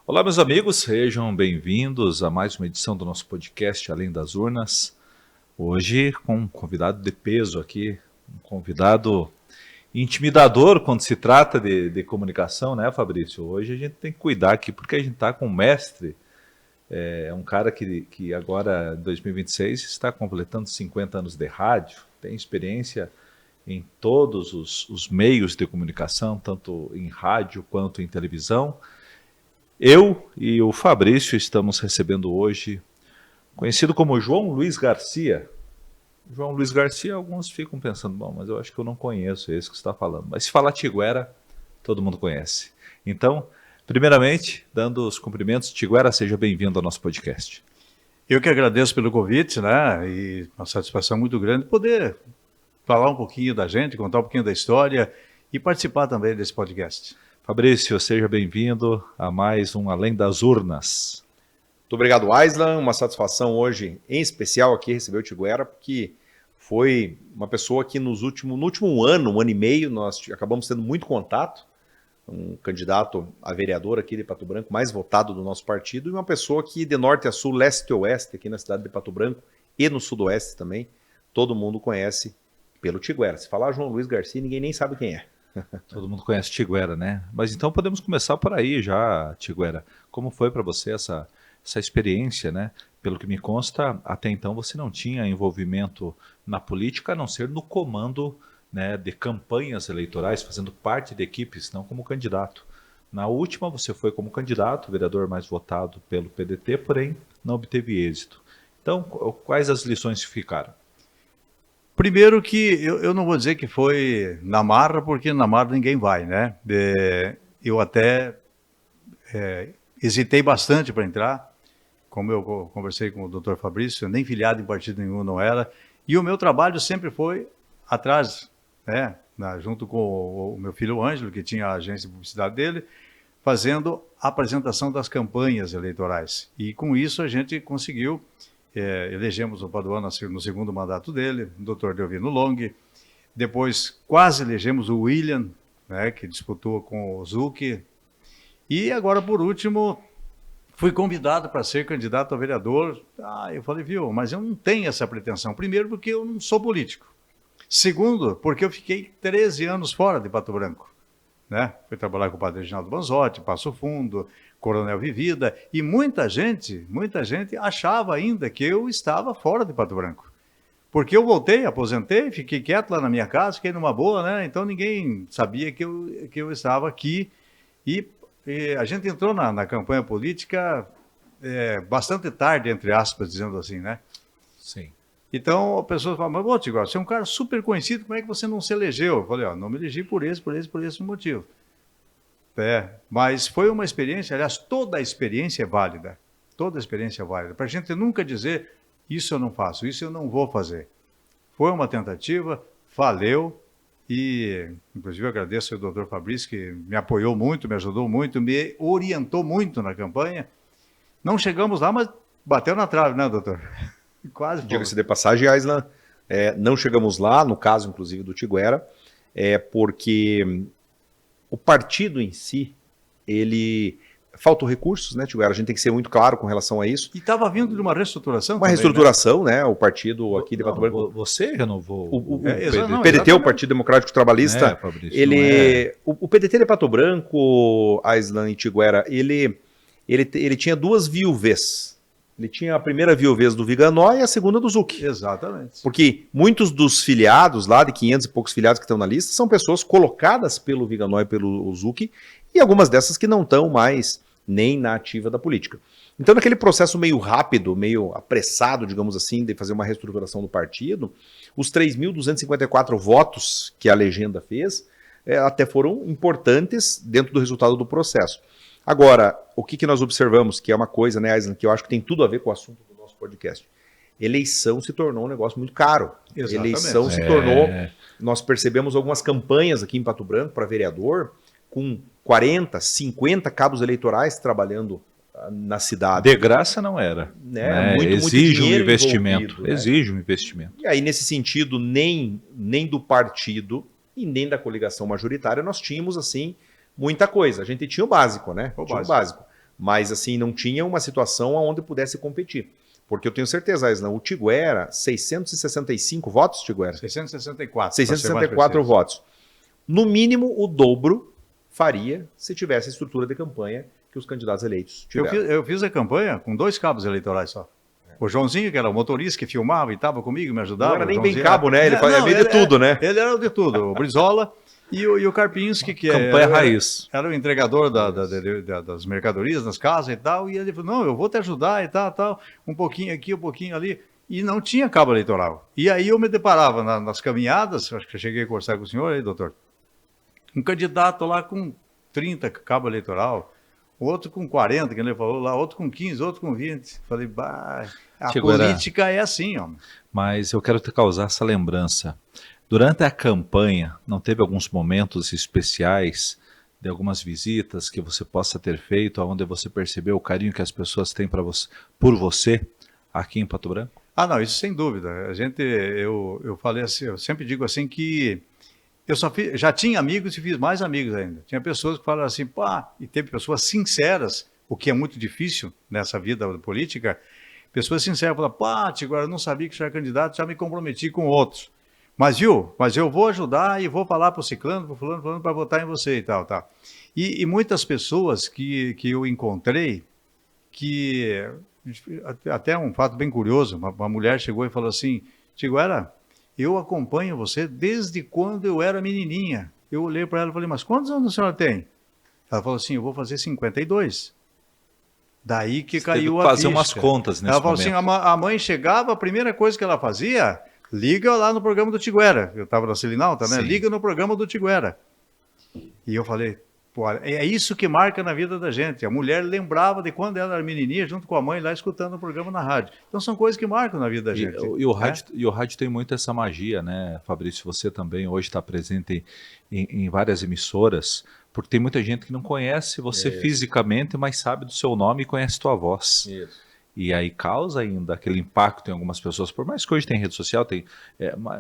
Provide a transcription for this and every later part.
Olá, meus amigos, sejam bem-vindos a mais uma edição do nosso podcast Além das Urnas. Hoje com um convidado de peso aqui, um convidado intimidador quando se trata de comunicação, né, Fabrício? Hoje a gente tem que cuidar aqui porque a gente está com um mestre, um cara que agora, em 2026, está completando 50 anos de rádio, tem experiência em todos os meios de comunicação, tanto em rádio quanto em televisão. Eu e o Fabrício estamos recebendo hoje, conhecido como João Luiz Garcia. João Luiz Garcia, alguns ficam pensando, bom, mas eu acho que eu não conheço esse que você está falando. Mas se falar Tiguera, todo mundo conhece. Então, primeiramente, dando os cumprimentos, Tiguera, seja bem-vindo ao nosso podcast. Eu que agradeço pelo convite, né? E uma satisfação muito grande poder falar um pouquinho da gente, contar um pouquinho da história e participar também desse podcast. Fabrício, seja bem-vindo a mais um Além das Urnas. Muito obrigado, Aislan. Uma satisfação hoje, em especial aqui, receber o Tiguera, porque foi uma pessoa que no último ano e meio, nós acabamos tendo muito contato, um candidato a vereador aqui de Pato Branco, mais votado do nosso partido, e uma pessoa que de norte a sul, leste a oeste, aqui na cidade de Pato Branco, e no sudoeste também, todo mundo conhece pelo Tiguera. Se falar João Luiz Garcia, ninguém nem sabe quem é. Todo mundo conhece Tiguera, né? Mas então podemos começar por aí já, Tiguera. Como foi para você essa experiência, né? Pelo que me consta, até então você não tinha envolvimento na política, a não ser no comando, né, de campanhas eleitorais, fazendo parte de equipes, não como candidato. Na última você foi como candidato, vereador mais votado pelo PDT, porém não obteve êxito. Então, quais as lições que ficaram? Primeiro que eu não vou dizer que foi na marra, porque na marra ninguém vai, né? Eu até hesitei bastante para entrar, como eu conversei com o Dr. Fabrício, nem filiado em partido nenhum não era, e o meu trabalho sempre foi atrás, né? Junto com o meu filho Ângelo, que tinha a agência de publicidade dele, fazendo a apresentação das campanhas eleitorais. E com isso a gente conseguiu, elegemos o Paduano no segundo mandato dele, o Dr. Delvino Long, depois quase elegemos o William, né, que disputou com o Zucchi, e agora por último fui convidado para ser candidato a vereador. Eu falei, viu, mas eu não tenho essa pretensão. Primeiro porque eu não sou político. Segundo, porque eu fiquei 13 anos fora de Pato Branco. Né? Fui trabalhar com o padre Reginaldo Banzotti, Passo Fundo, Coronel Vivida, e muita gente achava ainda que eu estava fora de Pato Branco. Porque eu voltei, aposentei, fiquei quieto lá na minha casa, fiquei numa boa, né? Então ninguém sabia que eu estava aqui. E a gente entrou na campanha política bastante tarde, entre aspas, dizendo assim, né? Sim. Então, a pessoa fala, mas, Tigo, você é um cara super conhecido, como é que você não se elegeu? Eu falei, não me elegi por esse motivo. Mas foi uma experiência, aliás, toda a experiência é válida. Toda a experiência é válida. Para a gente nunca dizer, isso eu não faço, isso eu não vou fazer. Foi uma tentativa, valeu, e inclusive eu agradeço ao doutor Fabrício, que me apoiou muito, me ajudou muito, me orientou muito na campanha. Não chegamos lá, mas bateu na trave, né, doutor? Quase. Diga-se de passagem, Aislan, não chegamos lá, no caso, inclusive, do Tiguera, porque o partido em si, ele... Faltam recursos, né, Tiguera? A gente tem que ser muito claro com relação a isso. E estava vindo de uma reestruturação Uma reestruturação, né? O partido aqui de Pato Branco. Você renovou o PDT, o Partido Democrático Trabalhista. O PDT de Pato Branco, Aislan e Tiguera, ele tinha duas viuvez. Ele tinha a primeira viuvez do Viganó e a segunda do Zucchi. Exatamente. Porque muitos dos filiados, lá de 500 e poucos filiados que estão na lista, são pessoas colocadas pelo Viganó e pelo Zucchi, e algumas dessas que não estão mais nem na ativa da política. Então, naquele processo meio rápido, meio apressado, digamos assim, de fazer uma reestruturação do partido, os 3.254 votos que a legenda fez até foram importantes dentro do resultado do processo. Agora, o que nós observamos, que é uma coisa, né, Aislan, que eu acho que tem tudo a ver com o assunto do nosso podcast. Eleição se tornou um negócio muito caro. Exatamente. Eleição se tornou... Nós percebemos algumas campanhas aqui em Pato Branco para vereador com 40, 50 cabos eleitorais trabalhando na cidade. De graça não era. Né? Exige muito um investimento. Né? Exige um investimento. E aí, nesse sentido, nem do partido e nem da coligação majoritária nós tínhamos, assim, muita coisa. A gente tinha o básico, né? O básico. mas assim, não tinha uma situação onde pudesse competir. Porque eu tenho certeza, Aislan, o Tiguera, 665 votos, Tiguera? 664. 664 votos. No mínimo, o dobro faria se tivesse a estrutura de campanha que os candidatos eleitos tiveram. Eu fiz a campanha com 2 cabos eleitorais só. O Joãozinho, que era o motorista que filmava e estava comigo, me ajudava. Não era nem bem Joãozinho, cabo, né? Ele fazia meio de tudo, né? Ele era o de tudo. O Brizola e o Karpinski, que Campanha raiz. era o entregador das mercadorias nas casas e tal. E ele falou, não, eu vou te ajudar e tal. Um pouquinho aqui, um pouquinho ali. E não tinha cabo eleitoral. E aí eu me deparava nas caminhadas, acho que eu cheguei a conversar com o senhor aí, doutor, um candidato lá com 30 cabo eleitoral, outro com 40, que ele falou lá, outro com 15, outro com 20. Falei, bah, a política é assim, ó. Mas eu quero te causar essa lembrança. Durante a campanha, não teve alguns momentos especiais de algumas visitas que você possa ter feito, onde você percebeu o carinho que as pessoas têm por você aqui em Pato Branco? Ah, não, isso sem dúvida. Eu falei assim, eu sempre digo assim que eu já tinha amigos e fiz mais amigos ainda. Tinha pessoas que falaram assim, pá, e teve pessoas sinceras, o que é muito difícil nessa vida política, pessoas sinceras falaram, pá, agora eu não sabia que você era candidato, já me comprometi com outros. Mas eu vou ajudar e vou falar para o ciclano, para o fulano, para votar em você e tal. E muitas pessoas que eu encontrei, que até um fato bem curioso, uma mulher chegou e falou assim, Tiguera, eu acompanho você desde quando eu era menininha. Eu olhei para ela e falei, mas quantos anos a senhora tem? Ela falou assim, eu vou fazer 52. Daí que caiu a ficha. Fazer umas contas nesse momento. Ela falou momento. assim, a mãe chegava, a primeira coisa que ela fazia, liga lá no programa do Tiguera. Eu estava na Selinalta, né? Sim. Liga no programa do Tiguera. E eu falei, pô, é isso que marca na vida da gente. A mulher lembrava de quando ela era menininha, junto com a mãe, lá escutando o programa na rádio. Então são coisas que marcam na vida da gente. E o rádio tem muito essa magia, né, Fabrício? Você também hoje está presente em várias emissoras, porque tem muita gente que não conhece você fisicamente, mas sabe do seu nome e conhece tua voz. Isso. E aí causa ainda aquele impacto em algumas pessoas, por mais que hoje tem rede social,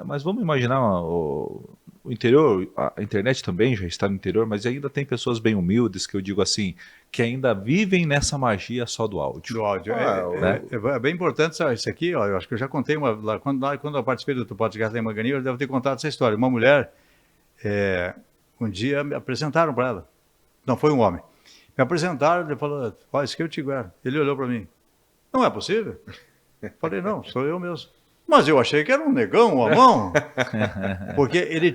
mas vamos imaginar o interior, a internet também já está no interior, mas ainda tem pessoas bem humildes, que eu digo assim, que ainda vivem nessa magia só do áudio. Do áudio. É bem importante isso aqui, ó, eu acho que eu já contei, quando eu participei do podcast da Maganinha, eu devo ter contado essa história. Uma mulher, um dia me apresentaram para ela, não, foi um homem, me apresentaram, ele falou, ó, esse aqui é o Tiguera. Ele olhou para mim, não é possível? Falei, não, sou eu mesmo. Mas eu achei que era um negão, um amão. Porque ele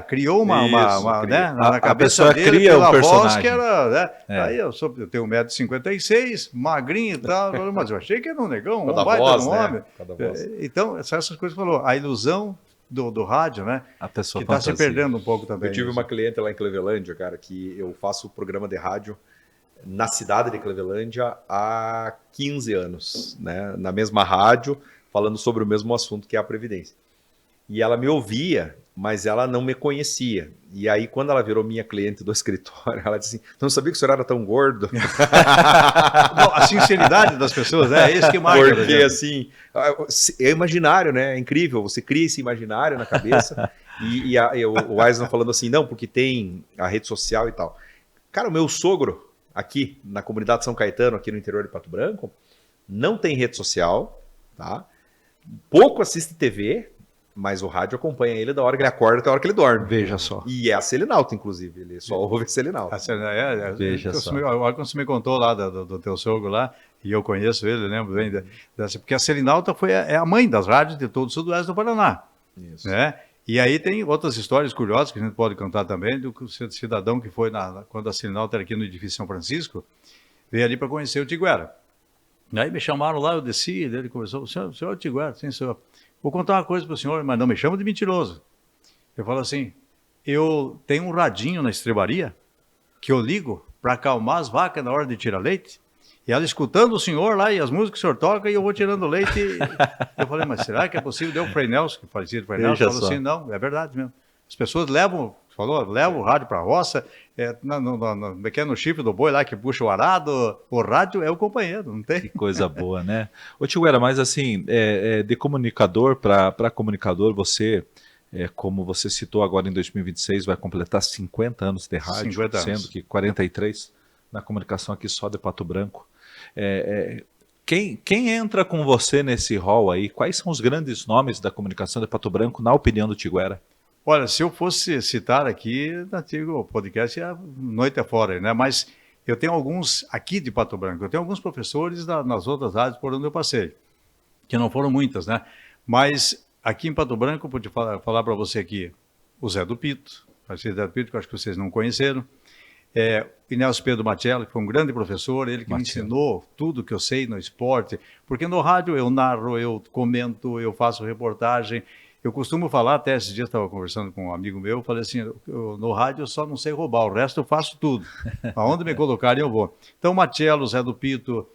criou né, na cabeça dele, cria pela um personagem. voz que era, né? Aí eu tenho 1,56 m, magrinho e tal, mas eu achei que era um negão, um baita de um homem. Então, essas coisas falou, a ilusão do rádio, né? A pessoa que está se perdendo um pouco também. Eu tive uma cliente lá em Clevelândia, cara, que eu faço o programa de rádio na cidade de Clevelândia há 15 anos, né? Na mesma rádio, falando sobre o mesmo assunto que é a Previdência. E ela me ouvia, mas ela não me conhecia. E aí, quando ela virou minha cliente do escritório, ela disse assim, não sabia que o senhor era tão gordo. Não, a sinceridade das pessoas, né? É isso que marca. Porque, assim, é imaginário, né? É incrível, você cria esse imaginário na cabeça. E o Aislan falando assim, não, porque tem a rede social e tal. Cara, o meu sogro, aqui na comunidade São Caetano, aqui no interior de Pato Branco, não tem rede social, tá? Pouco assiste TV, mas o rádio acompanha ele da hora que ele acorda até a hora que ele dorme. Veja só. E é a Selinalta, inclusive, ele só ouve Selinalta. Veja só. Quando você me contou lá do teu sogro lá, e eu conheço ele, lembro bem dessa, porque a Selinalta é a mãe das rádios de todo o sudoeste do Paraná. Isso. Né? E aí tem outras histórias curiosas que a gente pode contar também, do cidadão que foi, quando a Selinalta era aqui no edifício São Francisco, veio ali para conhecer o Tiguera. Aí me chamaram lá, eu desci, ele conversou, o senhor é o Tiguera? Sim, senhor. Vou contar uma coisa para o senhor, mas não me chama de mentiroso. Eu falo assim, eu tenho um radinho na estrebaria que eu ligo para acalmar as vacas na hora de tirar leite, e ela escutando o senhor lá e as músicas que o senhor toca, e eu vou tirando leite. Eu falei, mas será que é possível? Deu o Frei Nelson, que parecia o Frei Nelson, falou assim, não, é verdade mesmo. As pessoas levam o rádio para a roça, no chifre do boi lá que puxa o arado, o rádio é o companheiro, não tem? Que coisa boa, né? Ô Tiguera, mas assim, de comunicador para comunicador, você, como você citou agora em 2026, vai completar 50 anos de rádio, 50 anos. sendo que 43 na comunicação aqui só de Pato Branco. Quem entra com você nesse rol aí? Quais são os grandes nomes da comunicação de Pato Branco, na opinião do Tiguera? Olha, se eu fosse citar aqui, no antigo podcast, a noite afora, né? Mas eu tenho alguns aqui de Pato Branco, eu tenho alguns professores nas outras áreas por onde eu passei, que não foram muitas, né? Mas aqui em Pato Branco, eu vou falar para você aqui, o Zé do Pito, que eu acho que vocês não conheceram, o Inelso Pedro Machello, que foi um grande professor, ele que me ensinou tudo que eu sei no esporte, porque no rádio eu narro, eu comento, eu faço reportagem. Eu costumo falar, até esses dias estava conversando com um amigo meu, falei assim, no rádio eu só não sei roubar, o resto eu faço tudo. Aonde me colocarem eu vou. Então, Machello, Zé do Pito,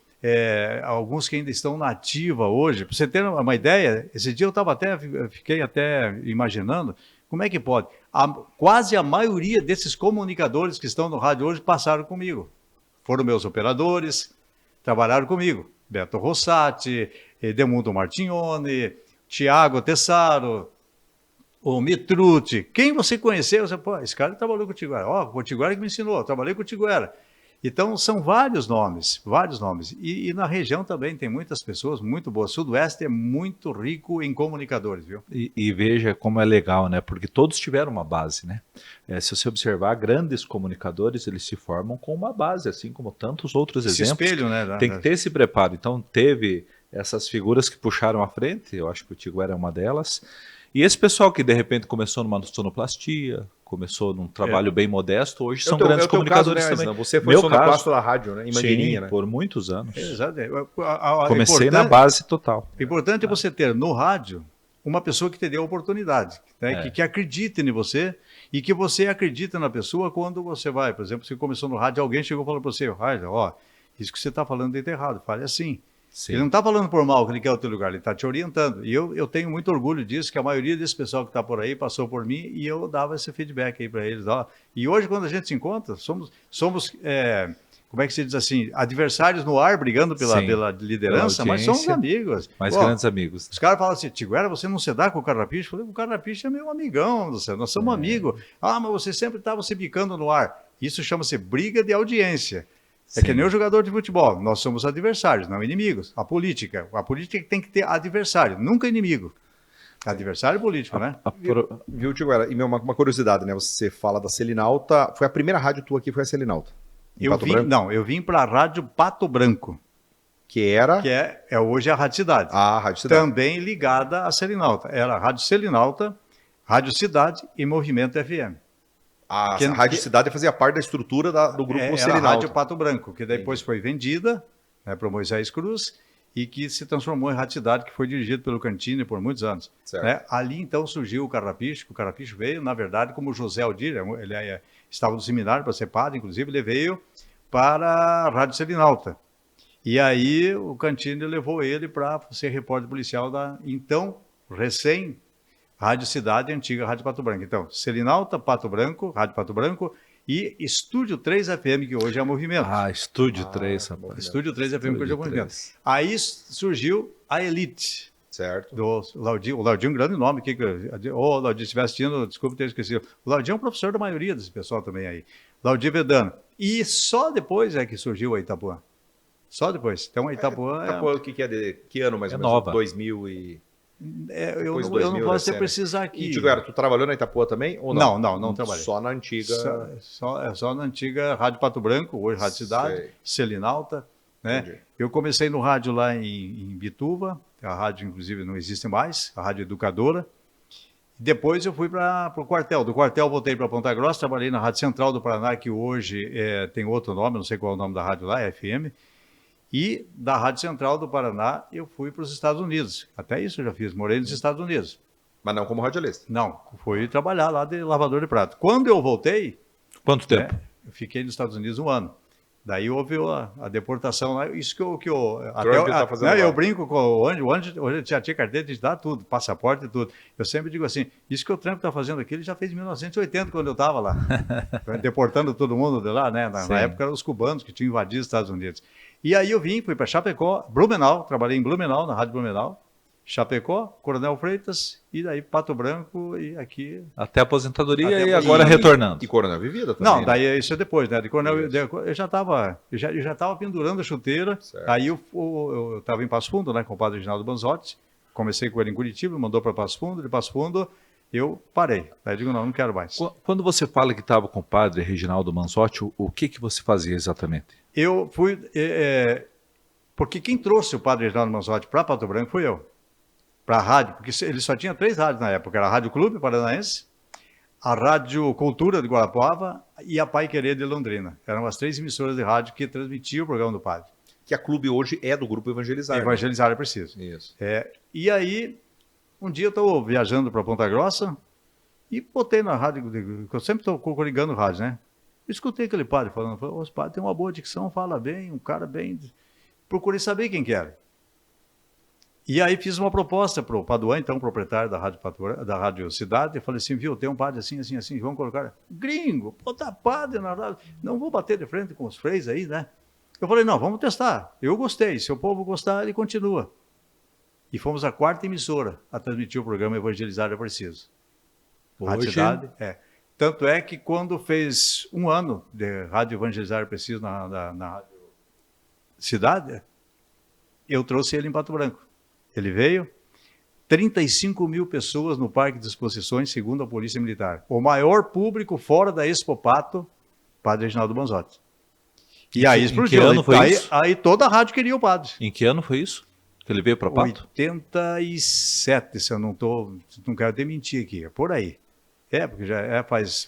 alguns que ainda estão na ativa hoje. Para você ter uma ideia, esse dia fiquei até imaginando, como é que pode? Quase a maioria desses comunicadores que estão no rádio hoje passaram comigo. Foram meus operadores, trabalharam comigo. Beto Rossati, Edmundo Martignoni, Tiago Tessaro, o Mitrucci. Quem você conheceu, você, pô, esse cara trabalhou com o Tiguera. O Tiguera que me ensinou, eu trabalhei com o Tiguera. Então, são vários nomes, vários nomes. E na região também tem muitas pessoas muito boas. O Sudoeste é muito rico em comunicadores, viu? E veja como é legal, né? Porque todos tiveram uma base, né? Se você observar, grandes comunicadores, eles se formam com uma base, assim como tantos outros exemplos. Esse espelho, né? Tem que ter esse preparo. Então, teve essas figuras que puxaram à frente, eu acho que o Tiguera é uma delas. E esse pessoal que de repente começou numa sonoplastia, começou num trabalho bem modesto, hoje são grandes comunicadores caso, né, também. Você foi sonoplasta da rádio, né? Em Mangueirinha, né? Por muitos anos. Exato. Comecei na base total. O importante é você ter no rádio uma pessoa que te dê a oportunidade, né? que acredite em você e que você acredita na pessoa quando você vai. Por exemplo, você começou no rádio, alguém chegou e falou para você, isso que você está falando é errado, fale assim. Sim. Ele não está falando por mal que ele quer o teu lugar, ele está te orientando. E eu tenho muito orgulho disso, que a maioria desse pessoal que está por aí passou por mim e eu dava esse feedback aí para eles. E hoje, quando a gente se encontra, somos como é que se diz assim, adversários no ar, brigando pela liderança, mas somos amigos. Grandes amigos. Os caras falam assim, Tiguera, você não se dá com o Carrapicho? Eu falei, o Carrapicho é meu amigão, nós somos amigos. Mas você sempre estava se bicando no ar. Isso chama-se briga de audiência. É que nem o jogador de futebol, nós somos adversários, não inimigos. A política tem que ter adversário, nunca inimigo. Adversário político, né? Viu, Tiguera? E uma curiosidade, né? Você fala da Selinalta, foi a primeira rádio tua aqui, foi a Selinalta? Eu vim para a Rádio Pato Branco. Que era? Que é hoje a Rádio Cidade. A Rádio Cidade. Também ligada à Selinalta. Era a Rádio Selinalta, Rádio Cidade e Movimento FM. A Rádio Cidade fazia parte da estrutura do grupo Selinalta. Era a Rádio Pato Branco, que depois foi vendida, né, para o Moisés Cruz, e que se transformou em Rádio Cidade, que foi dirigido pelo Cantini por muitos anos. Né? Ali, então, surgiu o Carrapicho, que o Carrapicho veio, na verdade, como José Aldir, ele estava no seminário para ser padre, inclusive, ele veio para a Rádio Selinalta. E aí, o Cantini levou ele para ser repórter policial da, então, Rádio Cidade, antiga Rádio Pato Branco. Então, Selinalta, Pato Branco, Rádio Pato Branco e Estúdio 3 FM, que hoje é Movimento. Estúdio 3, rapaz. Estúdio 3 FM, que hoje é Movimento. Aí surgiu a Elite. Certo. Do Laudinho. O Laudinho é um grande nome. Laudinho, se estiver assistindo, desculpe ter esquecido. O Laudinho é um professor da maioria desse pessoal também aí. Laudinho Vedano. E só depois é que surgiu a Itapuã. Só depois. Então, a Itapuã Itapuã, que ano mais ou menos? Nova. 2000 e... eu não posso precisar aqui. E, Tiguera, tu trabalhou na Itapuã também? Ou não? Não trabalhei. Só na antiga... Só na antiga Rádio Pato Branco, hoje Rádio Cidade, Selinalta. Né? Eu comecei no rádio lá em Bituva, a rádio inclusive não existe mais, a Rádio Educadora. Depois eu fui para o quartel. Do quartel voltei para Ponta Grossa, trabalhei na Rádio Central do Paraná, que hoje tem outro nome, não sei qual é o nome da rádio lá, é FM. E da Rádio Central do Paraná eu fui para os Estados Unidos. Até isso eu já fiz, morei nos Estados Unidos. Mas não como radialista? Não, fui trabalhar lá de lavador de prato. Quando eu voltei... Quanto tempo? Eu fiquei nos Estados Unidos 1 ano. Daí houve a deportação lá. Isso que eu... eu brinco com o Anjo. O Anjo já tinha carteira de identidade, tudo, passaporte e tudo. Eu sempre digo assim, isso que o Trump está fazendo aqui, ele já fez em 1980, quando eu estava lá. Deportando todo mundo de lá, né? Na época eram os cubanos que tinham invadido os Estados Unidos. E aí eu fui para Chapecó, Blumenau, trabalhei em Blumenau, na Rádio Blumenau. Chapecó, Coronel Freitas, e daí Pato Branco e aqui... Até a aposentadoria Até e a agora retornando. E Coronel Vivida também. Não, né? daí isso é depois, né? De Coronel, eu já estava pendurando a chuteira, Certo. aí eu estava em Passo Fundo, né, com o padre Reginaldo Banzotti, comecei com ele em Curitiba, mandou para Passo Fundo, de Passo Fundo eu parei. Daí eu digo, não quero mais. Quando você fala que estava com o padre Reginaldo Manzotti, o que você fazia exatamente? Eu fui... porque quem trouxe o padre Reginaldo Manzotti para Pato Branco fui eu. Para a rádio, porque ele só tinha 3 rádios na época. Era a Rádio Clube Paranaense, a Rádio Cultura de Guarapuava e a Pai Querer de Londrina. Eram as 3 emissoras de rádio que transmitiam o programa do padre. Que a Clube hoje é do Grupo Evangelizar. Evangelizar é preciso. Isso. E aí, um dia eu estou viajando para Ponta Grossa e botei na rádio, eu sempre estou ligando rádio, né? Escutei aquele padre falando, o padre tem uma boa dicção, fala bem, um cara bem... Procurei saber quem que era. E aí fiz uma proposta para o Paduan, então proprietário da Rádio Cidade, e falei assim, viu, tem um padre assim, assim, assim, vamos colocar... Gringo, botar padre na rádio, não vou bater de frente com os freis aí, né? Eu falei, não, vamos testar. Eu gostei, se o povo gostar, ele continua. E fomos a 4ª emissora a transmitir o programa Evangelizar é Preciso. Rádio Cidade, Tanto é que quando fez 1 ano de Rádio Evangelizar é Preciso na Rádio Cidade, eu trouxe ele em Pato Branco. Ele veio, 35 mil pessoas no Parque de Exposições, segundo a Polícia Militar. O maior público fora da Expo Pato, padre Reginaldo Banzotti. E aí explodiu. Em que ano foi isso? Aí toda a rádio queria o padre. Em que ano foi isso? Que ele veio para Pato? 87, se eu não quero até mentir aqui, é por aí. Porque já faz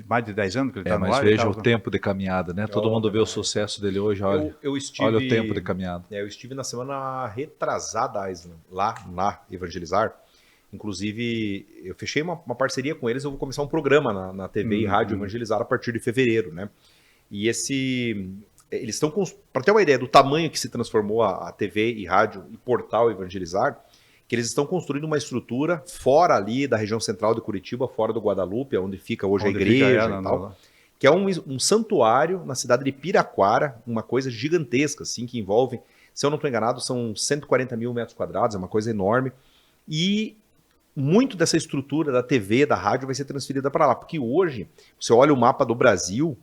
mais de 10 anos que ele está no mas ar. veja o tempo de caminhada, né? Todo mundo vê o sucesso dele hoje, olha, olha o tempo de caminhada. Eu estive na semana retrasada, Aislan, lá na Evangelizar. Inclusive, eu fechei uma parceria com eles, eu vou começar um programa na TV e rádio Evangelizar a partir de fevereiro, né? E eles estão, para ter uma ideia do tamanho que se transformou a TV e rádio e portal Evangelizar, que eles estão construindo uma estrutura fora ali da região central de Curitiba, fora do Guadalupe, onde fica hoje a igreja e tal, que é um santuário na cidade de Piraquara, uma coisa gigantesca, assim, que envolve, se eu não estou enganado, são 140 mil metros quadrados, é uma coisa enorme, e muito dessa estrutura da TV, da rádio, vai ser transferida para lá, porque hoje, você olha o mapa do Brasil,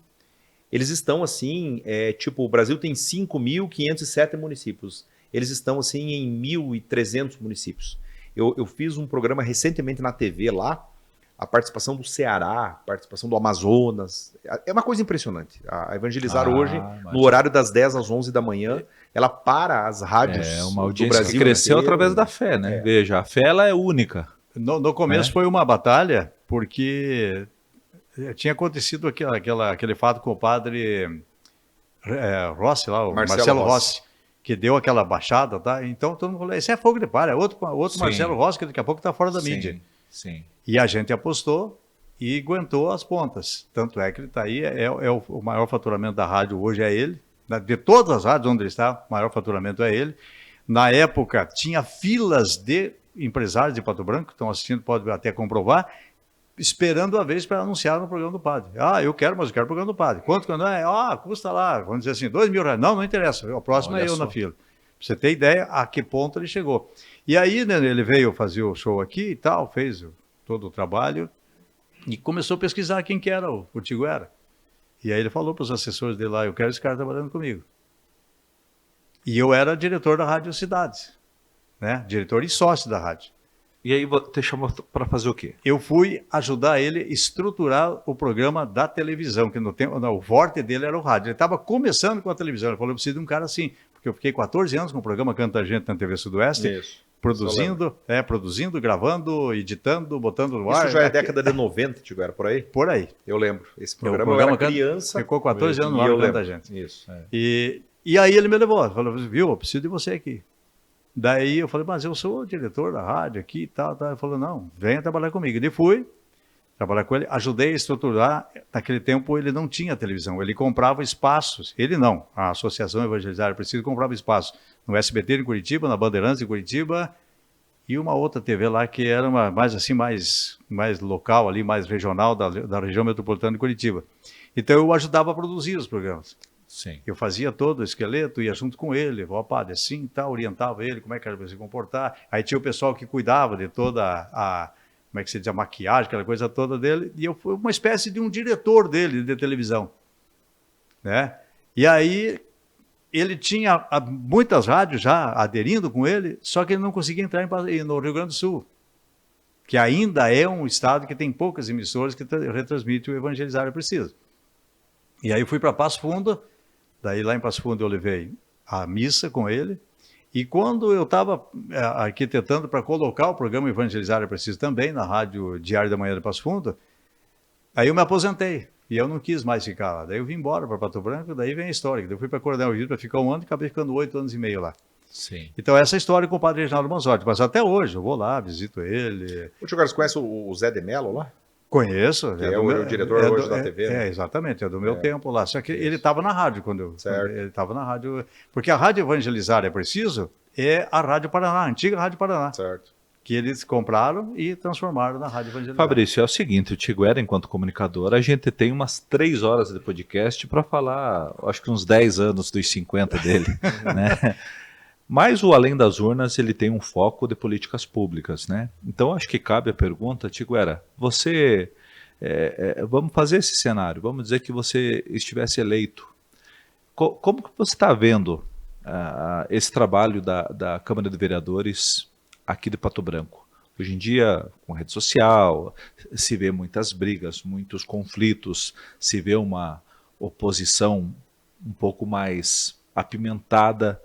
eles estão assim, tipo, o Brasil tem 5.507 municípios, eles estão assim em 1.300 municípios. Eu fiz um programa recentemente na TV lá, a participação do Ceará, a participação do Amazonas, é uma coisa impressionante. A Evangelizar hoje, no horário das 10 às 11 da manhã, ela para as rádios uma do audiência Brasil que cresceu inteiro. Através da fé, né? Veja, a fé ela é única. No começo foi uma batalha, porque tinha acontecido aquele fato com o padre Rossi, lá, o Marcelo Rossi, que deu aquela baixada, tá? Então todo mundo falou, esse é fogo de palha, outro Marcelo Rossi, que daqui a pouco está fora da mídia. Sim. E a gente apostou e aguentou as pontas. Tanto é que ele está aí, o maior faturamento da rádio hoje é ele. De todas as rádios onde ele está, o maior faturamento é ele. Na época, tinha filas de empresários de Pato Branco, que estão assistindo, pode até comprovar, esperando a vez para anunciar no programa do padre. Mas eu quero o programa do padre. Quanto não é? Custa lá, vamos dizer assim, R$2.000. Não interessa, o próximo é eu na fila. Pra você ter ideia a que ponto ele chegou. E aí, né, ele veio fazer o show aqui e tal, fez todo o trabalho e começou a pesquisar quem que era o Tiguera. E aí ele falou para os assessores dele lá, eu quero esse cara trabalhando comigo. E eu era diretor da Rádio Cidades, né? Diretor e sócio da rádio. E aí te chamou para fazer o quê? Eu fui ajudar ele a estruturar o programa da televisão, que no tempo, o forte dele era o rádio. Ele estava começando com a televisão, ele falou, eu preciso de um cara assim, porque eu fiquei 14 anos com o programa Canta Gente na TV Sudoeste, produzindo, gravando, editando, botando no ar. Isso já é década de 90, Tiguera, por aí? Por aí. Eu lembro. Esse programa eu era criança. Ficou 14 anos no ar, Canta Gente. Isso. E aí ele me levou, falou, viu, eu preciso de você aqui. Daí eu falei, mas eu sou o diretor da rádio aqui e tal. Ele falou, não, venha trabalhar comigo. Ele fui trabalhar com ele, ajudei a estruturar. Naquele tempo ele não tinha televisão, ele comprava espaços. Ele não, a Associação Evangelizar Preciso comprava espaço no SBT de Curitiba, na Bandeirantes de Curitiba e uma outra TV lá que era mais local ali, mais regional da região metropolitana de Curitiba. Então eu ajudava a produzir os programas. Sim. Eu fazia todo o esqueleto, ia junto com ele, padre, assim, tal, orientava ele como é que era para se comportar. Aí tinha o pessoal que cuidava de toda como é que se diz, a maquiagem, aquela coisa toda dele, e eu fui uma espécie de um diretor dele de televisão, né? E aí ele tinha muitas rádios já aderindo com ele, só que ele não conseguia entrar no Rio Grande do Sul, que ainda é um estado que tem poucas emissoras que retransmitem o Evangelizar é Preciso. E aí eu fui para Passo Fundo, daí lá em Passo Fundo eu levei a missa com ele, e quando eu estava arquitetando para colocar o programa Evangelizar é Preciso também na Rádio Diário da Manhã de Passo Fundo, aí eu me aposentei, e eu não quis mais ficar lá. Daí eu vim embora para Pato Branco, daí vem a história. Daí eu fui para Coronel Rio para ficar 1 ano e acabei ficando 8 anos e meio lá. Sim. Então essa história com o padre Reginaldo Manzotti, mas até hoje eu vou lá, visito ele. O senhor conhece o Zé de Mello lá? Conheço. Que é o diretor hoje da TV. Né? Exatamente, é do meu tempo lá. Só que ele estava na rádio quando ele estava na rádio. Porque a Rádio Evangelizar é Preciso é a Rádio Paraná, a antiga Rádio Paraná. Certo. Que eles compraram e transformaram na Rádio Evangelizar. Fabrício, é o seguinte, o Tiguera, enquanto comunicador, a gente tem umas 3 horas de podcast para falar, acho que uns 10 anos dos 50 dele, né? Mas o Além das Urnas, ele tem um foco de políticas públicas, né? Então, acho que cabe a pergunta, Tiguera, você, vamos fazer esse cenário, vamos dizer que você estivesse eleito. Como que você está vendo esse trabalho da Câmara de Vereadores aqui de Pato Branco? Hoje em dia, com rede social, se vê muitas brigas, muitos conflitos, se vê uma oposição um pouco mais apimentada.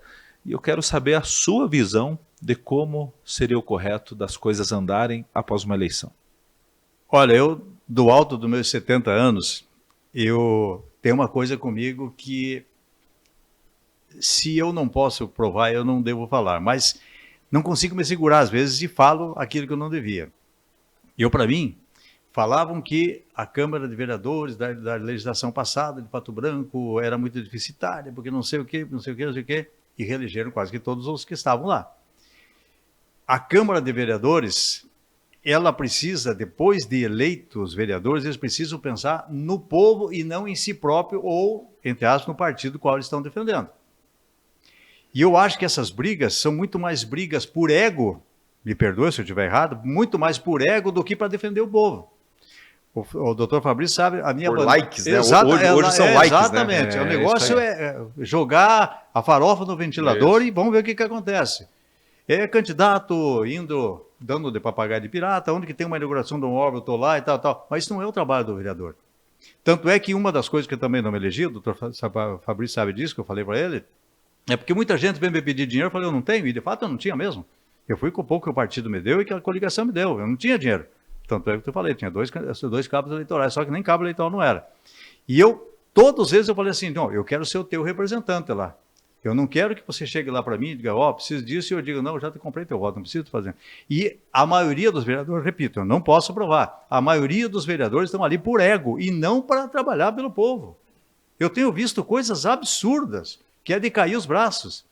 E eu quero saber a sua visão de como seria o correto das coisas andarem após uma eleição. Olha, eu, do alto dos meus 70 anos, eu tenho uma coisa comigo que, se eu não posso provar, eu não devo falar, mas não consigo me segurar às vezes e falo aquilo que eu não devia. Para mim, falavam que a Câmara de Vereadores da legislação passada de Pato Branco era muito deficitária, porque não sei o quê, e reelegeram quase que todos os que estavam lá. A Câmara de Vereadores, ela precisa, depois de eleitos vereadores, eles precisam pensar no povo e não em si próprio ou, entre aspas, no partido qual eles estão defendendo. E eu acho que essas brigas são muito mais brigas por ego, me perdoe se eu estiver errado, muito mais por ego do que para defender o povo. O doutor Fabrício sabe, a minha... Por likes, né? Hoje são likes, exatamente, né? O negócio é jogar a farofa no ventilador e vamos ver o que acontece. É candidato dando de papagaio de pirata, onde que tem uma inauguração de um órgão, eu estou lá e tal. Mas isso não é o trabalho do vereador. Tanto é que uma das coisas que eu também não me elegi, o doutor Fabrício sabe disso, que eu falei para ele, é porque muita gente vem me pedir dinheiro, eu falei, eu não tenho, e de fato eu não tinha mesmo. Eu fui com o pouco que o partido me deu e que a coligação me deu, eu não tinha dinheiro. Tanto é que eu falei, tinha dois cabos eleitorais, só que nem cabo eleitoral não era. E todos eles eu falei assim, não, eu quero ser o teu representante lá. Eu não quero que você chegue lá para mim e diga, preciso disso, e eu digo, não, eu já te comprei teu voto, não preciso fazer. E a maioria dos vereadores, repito, eu não posso provar, a maioria dos vereadores estão ali por ego e não para trabalhar pelo povo. Eu tenho visto coisas absurdas, que é de cair os braços.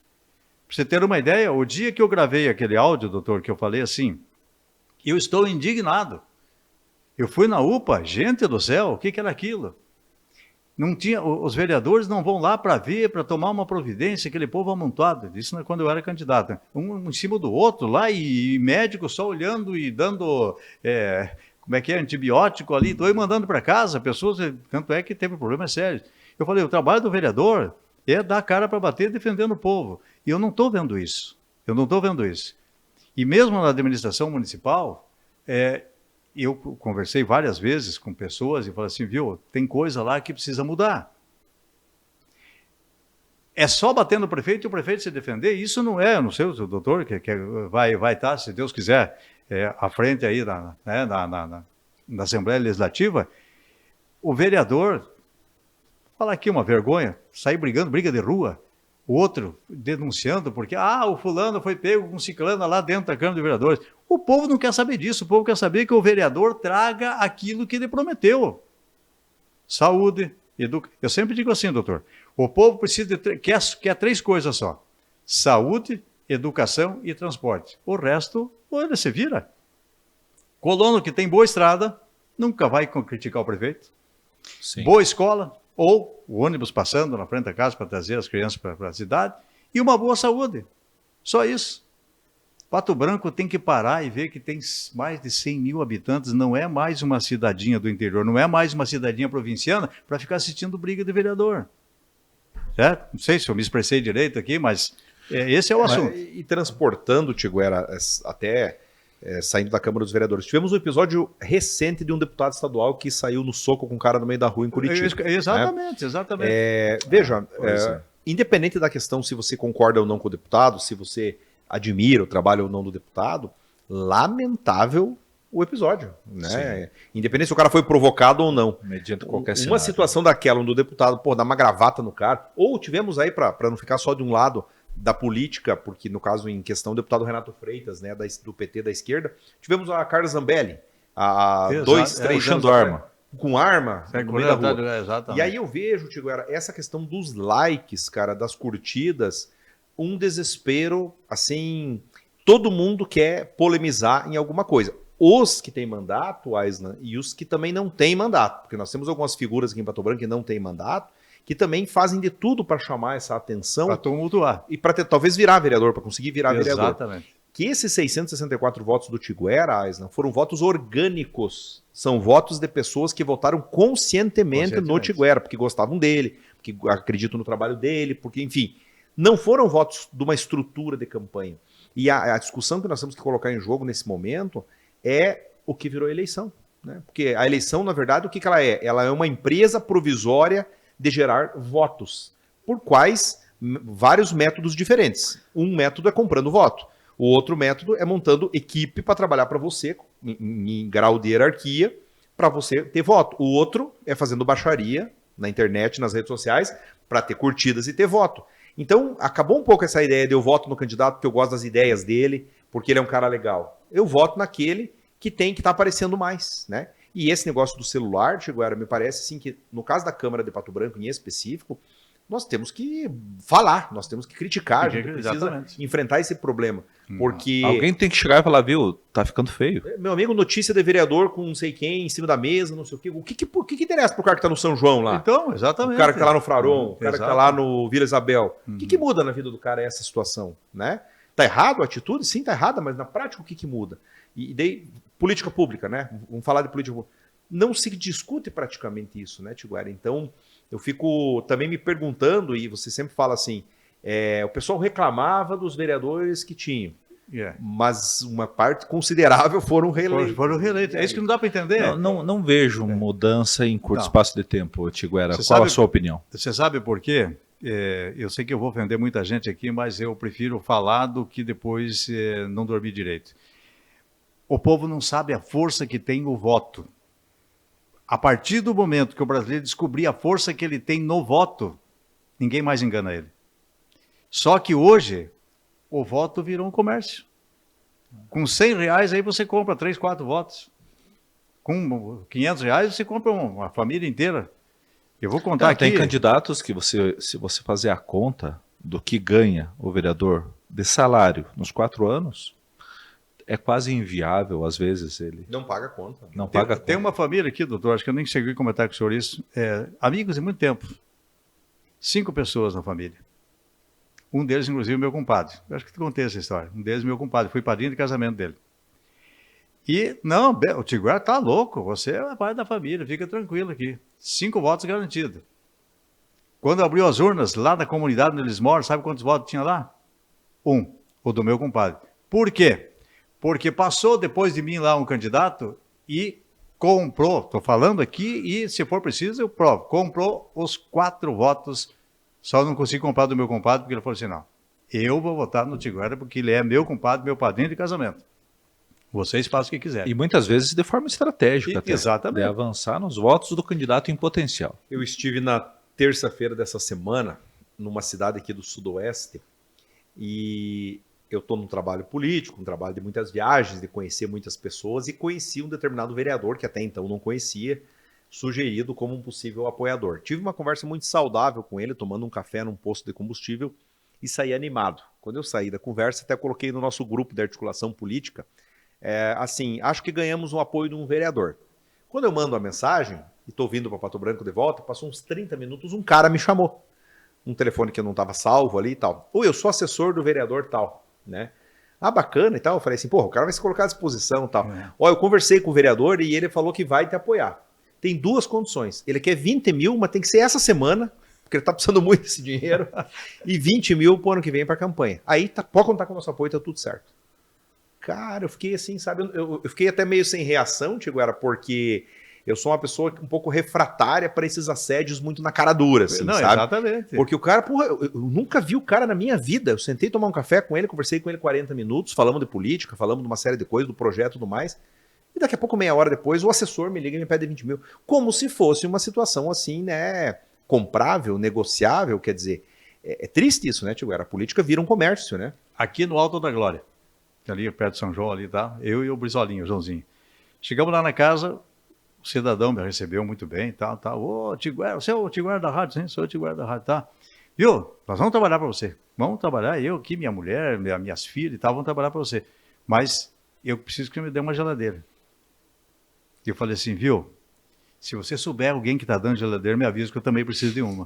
Para você ter uma ideia, o dia que eu gravei aquele áudio, doutor, que eu falei assim, eu estou indignado. Eu fui na UPA, gente do céu, o que era aquilo? Não tinha, os vereadores não vão lá para ver, para tomar uma providência, aquele povo amontoado. Isso quando eu era candidato. Um em cima do outro lá e médico só olhando e dando, antibiótico ali, estou mandando para casa, pessoas, tanto é que teve problemas sérios. Eu falei, o trabalho do vereador é dar a cara para bater defendendo o povo. E eu não estou vendo isso. E mesmo na administração municipal, eu conversei várias vezes com pessoas e falei assim, viu, tem coisa lá que precisa mudar. É só bater no prefeito e o prefeito se defender? Isso não é, eu não sei, o doutor que vai estar, se Deus quiser, à frente aí na Assembleia Legislativa, o vereador, falar aqui uma vergonha, sair brigando, briga de rua, o outro denunciando porque, o fulano foi pego com ciclana lá dentro da Câmara de Vereadores. O povo não quer saber disso, o povo quer saber que o vereador traga aquilo que ele prometeu. Saúde, educação. Eu sempre digo assim, doutor, o povo precisa quer 3 coisas só. Saúde, educação e transporte. O resto, ele se vira. Colono que tem boa estrada, nunca vai criticar o prefeito. Sim. Boa escola, ou o ônibus passando na frente da casa para trazer as crianças para a cidade, e uma boa saúde. Só isso. Pato Branco tem que parar e ver que tem mais de 100 mil habitantes, não é mais uma cidadinha do interior, não é mais uma cidadinha provinciana para ficar assistindo briga de vereador. Certo? Não sei se eu me expressei direito aqui, mas esse é o assunto. E transportando, Tiguera, até saindo da Câmara dos Vereadores. Tivemos um episódio recente de um deputado estadual que saiu no soco com um cara no meio da rua em Curitiba. Exatamente, exatamente. Veja, independente da questão se você concorda ou não com o deputado, se você admira o trabalho ou não do deputado, lamentável o episódio, né? Independente se o cara foi provocado ou não. Mediante qualquer Uma cenário. situação daquela, onde o deputado, dá uma gravata no cara, ou tivemos aí, para não ficar só de um lado da política, porque no caso em questão o deputado Renato Freitas, né, do PT da esquerda, tivemos a Carla Zambelli, há 2, 3 anos arma. com arma no meio da rua. Exatamente. E aí eu vejo, Tiguera, essa questão dos likes, cara, das curtidas, um desespero, assim, todo mundo quer polemizar em alguma coisa. Os que têm mandato, Aislan, e os que também não têm mandato, porque nós temos algumas figuras aqui em Pato Branco que não têm mandato, que também fazem de tudo para chamar essa atenção. Para tumultuar. E para talvez virar vereador, para conseguir virar vereador. Exatamente. Que esses 664 votos do Tiguera, Aislan, foram votos orgânicos. São votos de pessoas que votaram conscientemente no Tiguera, porque gostavam dele, porque acreditam no trabalho dele, porque, enfim, não foram votos de uma estrutura de campanha. E a discussão que nós temos que colocar em jogo nesse momento é o que virou eleição, né? Porque a eleição, na verdade, o que ela é? Ela é uma empresa provisória de gerar votos, por quais vários métodos diferentes. Um método é comprando voto, o outro método é montando equipe para trabalhar para você, em grau de hierarquia, para você ter voto. O outro é fazendo baixaria na internet, nas redes sociais, para ter curtidas e ter voto. Então, acabou um pouco essa ideia de eu voto no candidato porque eu gosto das ideias dele, porque ele é um cara legal. Eu voto naquele que tá aparecendo mais, né? E esse negócio do celular, Tiguera, me parece assim que, no caso da Câmara de Pato Branco em específico, nós temos que falar, nós temos que criticar, a gente precisa enfrentar esse problema. Porque alguém tem que chegar e falar, viu, tá ficando feio. Meu amigo, notícia de vereador com não sei quem em cima da mesa, não sei o quê. O que interessa pro cara que tá no São João lá? Então, exatamente. O cara que tá lá no Fraron, o cara que tá lá no Vila Isabel. O que muda na vida do cara essa situação, né? Tá errado a atitude? Sim, tá errada, mas na prática o que muda? E daí, política pública, né? Vamos falar de política pública. Não se discute praticamente isso, né, Tiguera? Então, eu fico também me perguntando, e você sempre fala assim, o pessoal reclamava dos vereadores que tinham, mas uma parte considerável foram reeleitos. Foram reeleitos. É isso que não dá para entender. Não vejo mudança em curto espaço de tempo, Tiguera. Qual a sua opinião? Você sabe por quê? Eu sei que eu vou ofender muita gente aqui, mas eu prefiro falar do que depois não dormir direito. O povo não sabe a força que tem o voto. A partir do momento que o brasileiro descobrir a força que ele tem no voto, ninguém mais engana ele. Só que hoje, o voto virou um comércio. Com R$100 aí você compra 3, 4 votos. Com R$500 você compra uma família inteira. Eu vou contar aqui. Tem candidatos que se você fazer a conta do que ganha o vereador de salário nos 4 anos, é quase inviável, às vezes, ele... Não paga conta. Não paga conta. Tem uma família aqui, doutor, acho que eu nem cheguei a comentar com o senhor isso, amigos de muito tempo. 5 pessoas na família. Um deles, inclusive, meu compadre. Eu acho que te contei essa história. Um deles, meu compadre. Fui padrinho de casamento dele. E, não, o Tiguera tá louco. Você é pai da família, fica tranquilo aqui. 5 votos garantidos. Quando abriu as urnas, lá na comunidade onde eles moram, sabe quantos votos tinha lá? 1, o do meu compadre. Por quê? Porque passou depois de mim lá um candidato e comprou, estou falando aqui e se for preciso eu provo, comprou os 4 votos, só não consegui comprar do meu compadre porque ele falou assim, não, eu vou votar no Tiguera porque ele é meu compadre, meu padrinho de casamento. Vocês façam o que quiserem. E muitas vezes de forma estratégica até, exatamente. De avançar nos votos do candidato em potencial. Eu estive na terça-feira dessa semana numa cidade aqui do Sudoeste e... eu estou num trabalho político, um trabalho de muitas viagens, de conhecer muitas pessoas, e conheci um determinado vereador, que até então não conhecia, sugerido como um possível apoiador. Tive uma conversa muito saudável com ele, tomando um café num posto de combustível, e saí animado. Quando eu saí da conversa, até coloquei no nosso grupo de articulação política, assim, acho que ganhamos o apoio de um vereador. Quando eu mando a mensagem, e tô vindo para Pato Branco de volta, passou uns 30 minutos, um cara me chamou. Um telefone que eu não estava salvo ali e tal. Ou eu sou assessor do vereador tal, né? Ah, bacana e tal. Eu falei assim, porra, o cara vai se colocar à disposição e tal. Ó, eu conversei com o vereador e ele falou que vai te apoiar. Tem duas condições. Ele quer 20 mil, mas tem que ser essa semana, porque ele tá precisando muito desse dinheiro, e 20 mil pro ano que vem para a campanha. Aí pode contar com o nosso apoio, tá tudo certo. Cara, eu fiquei assim, sabe? Eu fiquei até meio sem reação, Tiguera, porque eu sou uma pessoa um pouco refratária para esses assédios muito na cara dura, assim, Não, sabe? exatamente. Porque o cara, porra, eu nunca vi o cara na minha vida. Eu sentei tomar um café com ele, conversei com ele 40 minutos, falamos de política, falamos de uma série de coisas, do projeto e tudo mais. E daqui a pouco, meia hora depois, o assessor me liga e me pede 20 mil. Como se fosse uma situação assim, né? Comprável, negociável, quer dizer. É triste isso, né, Tiguera? A política vira um comércio, né? Aqui no Alto da Glória, ali perto de São João, ali, tá? Eu e o Brizolinho, o Joãozinho. Chegamos lá na casa. O cidadão me recebeu muito bem, tal. Ô, Tiguera, você é o Tiguera da rádio, sim? Sou o Tiguera da rádio, tá? Viu? Nós vamos trabalhar para você. Vamos trabalhar, eu aqui, minha mulher, minhas filhas e tal, vamos trabalhar para você. Mas eu preciso que você me dê uma geladeira. E eu falei assim, viu? Se você souber alguém que está dando geladeira, me avisa que eu também preciso de uma.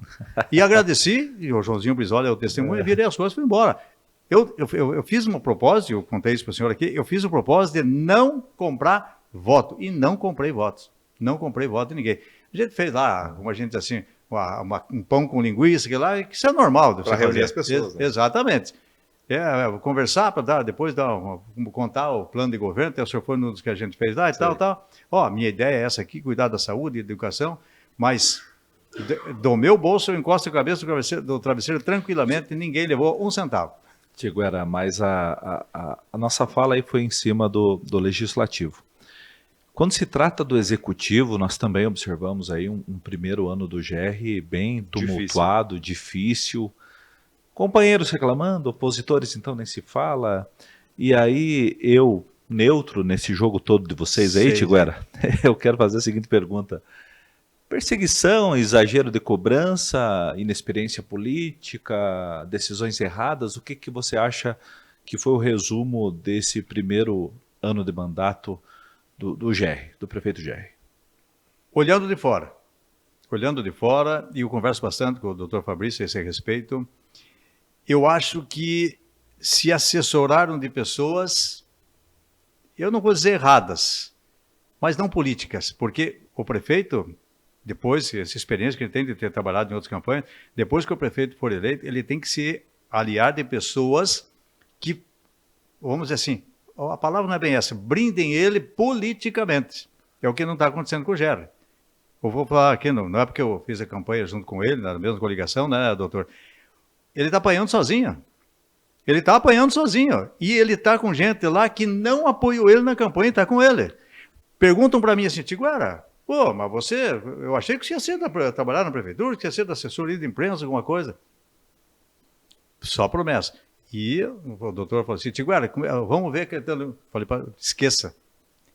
E agradeci, e o Joãozinho Brizola é o testemunho, e virei as coisas e fui embora. Eu fiz um propósito, eu contei isso para o senhor aqui, eu fiz um propósito de não comprar voto, e não comprei votos. Não comprei voto de ninguém. A gente fez lá, como a gente diz assim, um pão com linguiça, que isso é normal. Para reunir as pessoas. Né? Exatamente. Conversar para depois contar o plano de governo, até o senhor foi um dos que a gente fez lá e tal. Ó, minha ideia é essa aqui, cuidar da saúde e da educação, mas do meu bolso eu encosto a cabeça do travesseiro tranquilamente e ninguém levou um centavo. Tiguera, mas a nossa fala aí foi em cima do legislativo. Quando se trata do executivo, nós também observamos aí um primeiro ano do GR bem tumultuado, difícil. Companheiros reclamando, opositores então nem se fala. E aí eu, neutro nesse jogo todo de vocês aí, Tiguera, eu quero fazer a seguinte pergunta. Perseguição, exagero de cobrança, inexperiência política, decisões erradas, o que você acha que foi o resumo desse primeiro ano de mandato do GR, do prefeito GR? Olhando de fora, e eu converso bastante com o doutor Fabrício a esse respeito, eu acho que se assessoraram de pessoas, eu não vou dizer erradas, mas não políticas, porque o prefeito, depois, essa experiência que ele tem de ter trabalhado em outras campanhas, depois que o prefeito for eleito, ele tem que se aliar de pessoas que, vamos dizer assim, a palavra não é bem essa, brindem ele politicamente. É o que não está acontecendo com o Gerry. Eu vou falar aqui, não é porque eu fiz a campanha junto com ele, na mesma coligação, né, doutor? Ele está apanhando sozinho. E ele está com gente lá que não apoiou ele na campanha e está com ele. Perguntam para mim assim, Tiguera, pô, mas eu achei que você ia ser trabalhar na prefeitura, que ia ser da assessoria de imprensa, alguma coisa. Só promessa. E o doutor falou assim, Tiguera, vamos ver. Falei,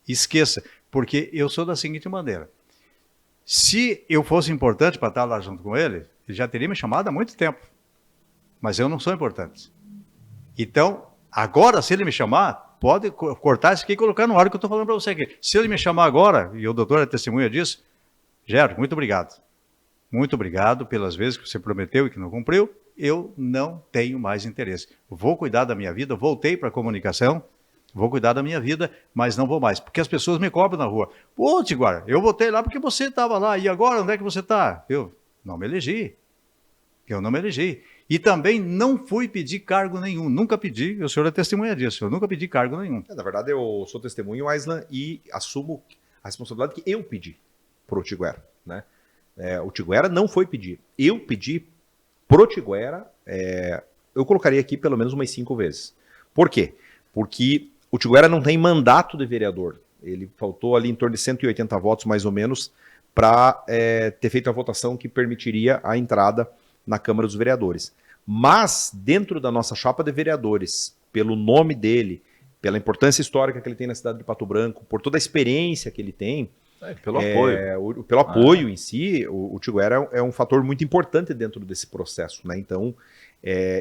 esqueça, porque eu sou da seguinte maneira. Se eu fosse importante para estar lá junto com ele, ele já teria me chamado há muito tempo. Mas eu não sou importante. Então, agora, se ele me chamar, pode cortar isso aqui e colocar no ar que eu estou falando para você aqui. Se ele me chamar agora, e o doutor é testemunha disso, Gerry, muito obrigado. Muito obrigado pelas vezes que você prometeu e que não cumpriu. Eu não tenho mais interesse. Vou cuidar da minha vida, voltei para a comunicação, vou cuidar da minha vida, mas não vou mais. Porque as pessoas me cobram na rua. Pô, Tiguera, eu votei lá porque você estava lá, e agora onde é que você está? Eu não me elegi. E também não fui pedir cargo nenhum, nunca pedi, o senhor é testemunha disso, eu nunca pedi cargo nenhum. Na verdade, eu sou testemunho, Aislan, e assumo a responsabilidade que eu pedi para o Tiguera, né? O Tiguera não foi pedir, eu pedi pro Tiguera, eu colocaria aqui pelo menos umas 5 vezes. Por quê? Porque o Tiguera não tem mandato de vereador. Ele faltou ali em torno de 180 votos, mais ou menos, para ter feito a votação que permitiria a entrada na Câmara dos Vereadores. Mas, dentro da nossa chapa de vereadores, pelo nome dele, pela importância histórica que ele tem na cidade de Pato Branco, por toda a experiência que ele tem, pelo apoio. Pelo apoio em si, o Tiguera é um fator muito importante dentro desse processo, né? Então,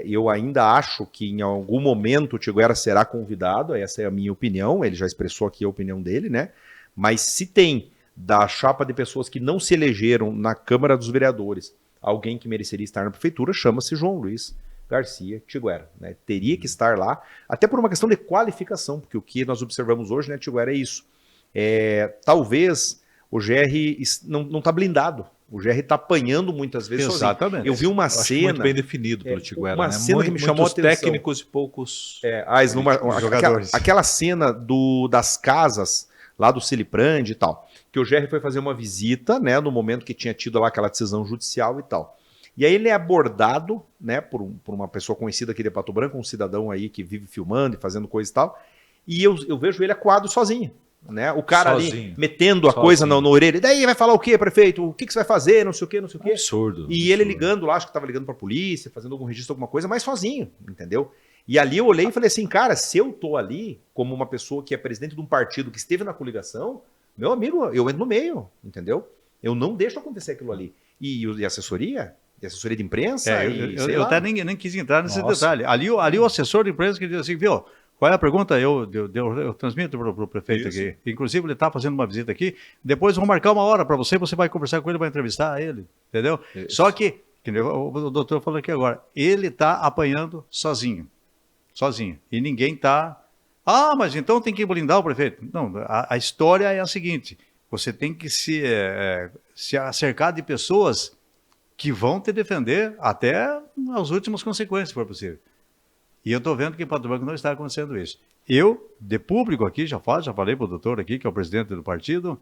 eu ainda acho que em algum momento o Tiguera será convidado, essa é a minha opinião, ele já expressou aqui a opinião dele, né? Mas se tem da chapa de pessoas que não se elegeram na Câmara dos Vereadores, alguém que mereceria estar na prefeitura, chama-se João Luiz Garcia Tiguera, né? Teria que estar lá, até por uma questão de qualificação, porque o que nós observamos hoje, né, Tiguera, é isso. Talvez o GR não está blindado. O GR está apanhando muitas vezes Exatamente. sozinho. Eu vi uma cena... muito bem definido pelo Tiguera, uma né? cena que me chamou a Muitos atenção. técnicos e poucos Jogadores. Aquela cena das casas lá do Ciliprand e tal, que o GR foi fazer uma visita, né, no momento que tinha tido lá aquela decisão judicial e tal. E aí ele é abordado, né, por uma pessoa conhecida aqui de Pato Branco, um cidadão aí que vive filmando e fazendo coisa e tal, e eu vejo ele acuado sozinho, né, o cara sozinho. Ali metendo a coisa na orelha, e daí vai falar o quê, prefeito? O que você vai fazer? Não sei o quê, não sei o quê. Absurdo. E ele ligando lá, acho que estava ligando para a polícia, fazendo algum registro, alguma coisa, mas sozinho, entendeu? E ali eu olhei e falei assim, cara, se eu tô ali como uma pessoa que é presidente de um partido que esteve na coligação, meu amigo, eu entro no meio, entendeu? Eu não deixo acontecer aquilo ali. E assessoria? E assessoria de imprensa? Eu até nem quis entrar nesse detalhe. Ali o assessor de imprensa que diz assim, viu, qual é a pergunta? Eu transmito para o prefeito aqui. Inclusive, ele está fazendo uma visita aqui. Depois vou marcar uma hora para você vai conversar com ele, vai entrevistar ele. Entendeu? Isso. Só que o doutor falou aqui agora, ele está apanhando sozinho. Sozinho. E ninguém está... Ah, mas então tem que blindar o prefeito. Não, a história é a seguinte, você tem que se cercar de pessoas que vão te defender até as últimas consequências, se for possível. E eu estou vendo que em Pato Branco não está acontecendo isso. Eu, de público aqui, já falei para o doutor aqui, que é o presidente do partido,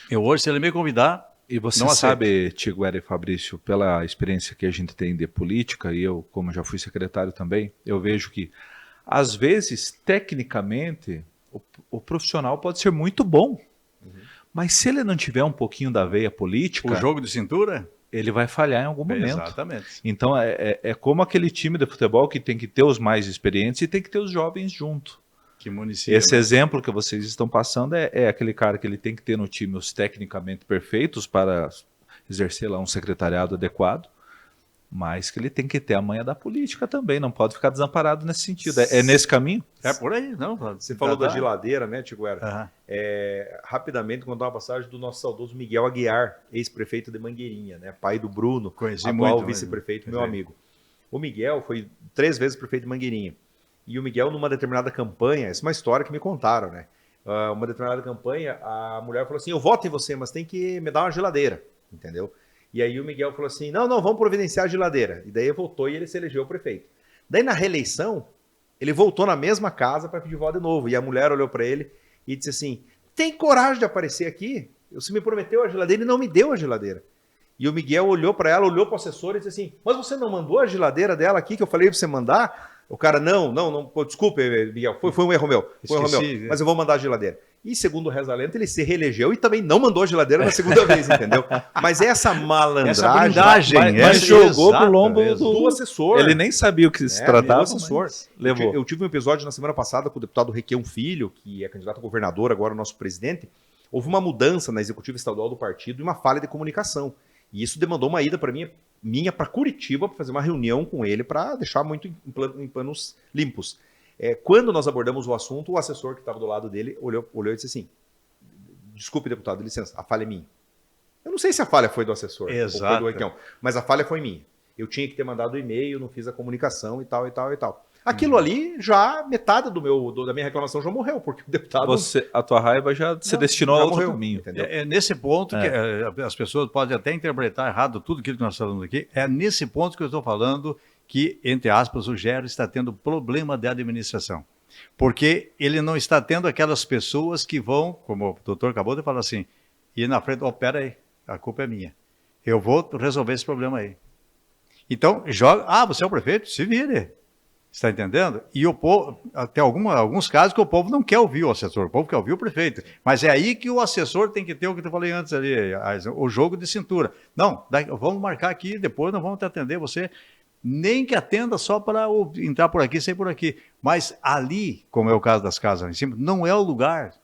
eu hoje, se ele me convidar... E você sabe, Tiguera e Fabrício, pela experiência que a gente tem de política, e eu, como já fui secretário também, eu vejo que, às vezes, tecnicamente, o profissional pode ser muito bom, mas se ele não tiver um pouquinho da veia política... O jogo de cintura... Ele vai falhar em algum momento. Exatamente. Então, é como aquele time de futebol que tem que ter os mais experientes e tem que ter os jovens junto. Que município. Esse exemplo que vocês estão passando é aquele cara que ele tem que ter no time os tecnicamente perfeitos para exercer lá um secretariado adequado, mas que ele tem que ter a manha da política também, não pode ficar desamparado nesse sentido. É nesse caminho? É por aí, não. Você falou da geladeira, né, Tiguera? Uhum. Rapidamente, contar uma passagem do nosso saudoso Miguel Aguiar, ex-prefeito de Mangueirinha, né, pai do Bruno, conheci atual muito, vice-prefeito, meu amigo. O Miguel foi 3 vezes prefeito de Mangueirinha. E o Miguel, numa determinada campanha, essa é uma história que me contaram, né? Uma determinada campanha, a mulher falou assim, eu voto em você, mas tem que me dar uma geladeira, entendeu? E aí o Miguel falou assim, não, vamos providenciar a geladeira. E daí ele voltou e ele se elegeu prefeito. Daí na reeleição, ele voltou na mesma casa para pedir voto de novo. E a mulher olhou para ele e disse assim, tem coragem de aparecer aqui? Você me prometeu a geladeira e não me deu a geladeira. E o Miguel olhou para ela, olhou para o assessor e disse assim, mas você não mandou a geladeira dela aqui que eu falei para você mandar? O cara, não, desculpe, Miguel, foi um erro meu, mas eu vou mandar a geladeira. E segundo o Reza Lenta, ele se reelegeu e também não mandou a geladeira na segunda vez, entendeu? Mas essa malandragem, mas jogou pro lombo do assessor. Ele nem sabia o que se tratava, assessor. Levou. Eu tive um episódio na semana passada com o deputado Requião Filho, que é candidato a governador, agora o nosso presidente. Houve uma mudança na executiva estadual do partido e uma falha de comunicação. E isso demandou uma ida para minha para Curitiba para fazer uma reunião com ele para deixar muito em panos limpos. Quando nós abordamos o assunto, o assessor que estava do lado dele olhou e disse assim, desculpe, deputado, licença, a falha é minha. Eu não sei se a falha foi do assessor ou foi do Requião, mas a falha foi minha. Eu tinha que ter mandado o e-mail, não fiz a comunicação e tal. Aquilo ali, já metade da minha reclamação já morreu, porque o deputado... A tua raiva já se destinou a outro caminho. Entendeu? É nesse ponto que as pessoas podem até interpretar errado tudo aquilo que nós falamos aqui, é nesse ponto que eu estou falando que, entre aspas, o Gero está tendo problema de administração. Porque ele não está tendo aquelas pessoas que vão, como o doutor acabou de falar assim, ir na frente, pera aí, a culpa é minha. Eu vou resolver esse problema aí. Então, joga, você é o prefeito? Se vire. Está entendendo? E o povo, até alguns casos que o povo não quer ouvir o assessor, o povo quer ouvir o prefeito. Mas é aí que o assessor tem que ter o que eu falei antes ali, o jogo de cintura. Não, vamos marcar aqui, depois nós vamos te atender você. Nem que atenda só para entrar por aqui, sair por aqui. Mas ali, como é o caso das casas lá em cima, não é o lugar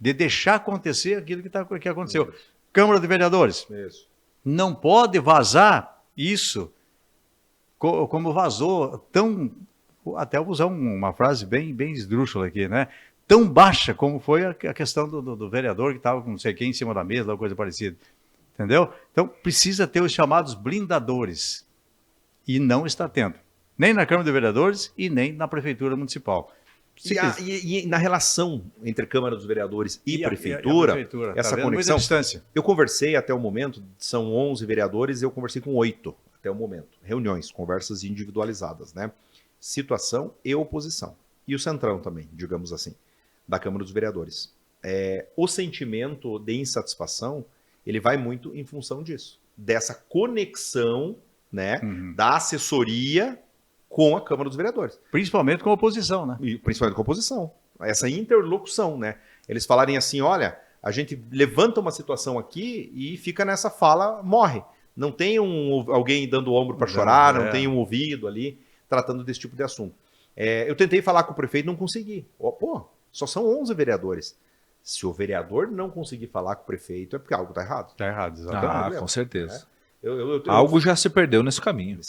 de deixar acontecer aquilo que aconteceu. Isso. Câmara de Vereadores. Isso. Não pode vazar isso como vazou, até vou usar uma frase bem esdrúxula aqui, né? tão baixa como foi a questão do vereador que estava com não sei quem em cima da mesa, ou coisa parecida. Entendeu? Então, precisa ter os chamados blindadores. E não está tendo. Nem na Câmara de Vereadores e nem na Prefeitura Municipal. E na relação entre Câmara dos Vereadores e Prefeitura, essa tá conexão, distância. eu conversei até o momento, são 11 vereadores, eu conversei com 8 até o momento. Reuniões, conversas individualizadas, né? Situação e oposição. E o centrão também, digamos assim, da Câmara dos Vereadores. O sentimento de insatisfação, ele vai muito em função disso. Dessa conexão, né, da assessoria com a Câmara dos Vereadores. Principalmente com a oposição, né? E principalmente com a oposição. Essa interlocução, né? Eles falarem assim, olha, a gente levanta uma situação aqui e fica nessa fala, morre. Não tem alguém dando o ombro para chorar, não tem um ouvido ali tratando desse tipo de assunto. Eu tentei falar com o prefeito, não consegui. Só são 11 vereadores. Se o vereador não conseguir falar com o prefeito, é porque algo está errado. Está errado, exatamente. Com certeza. Algo já se perdeu nesse caminho.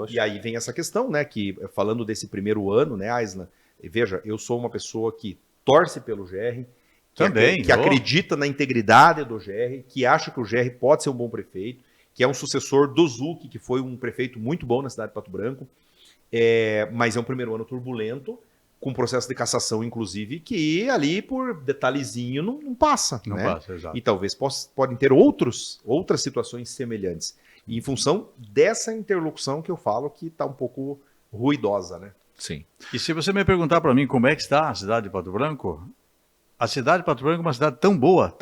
E aí vem essa questão, né, que falando desse primeiro ano, né, Aislan, veja, eu sou uma pessoa que torce pelo GR, que acredita na integridade do GR, que acha que o GR pode ser um bom prefeito, que é um sucessor do Zucchi, que foi um prefeito muito bom na cidade de Pato Branco, mas é um primeiro ano turbulento, com processo de cassação, inclusive, que ali, por detalhezinho, não passa. Não né? passa, exato. E talvez podem ter outras situações semelhantes. E em função dessa interlocução que eu falo que está um pouco ruidosa, né? Sim. E se você me perguntar para mim como é que está a cidade de Pato Branco, a cidade de Pato Branco é uma cidade tão boa,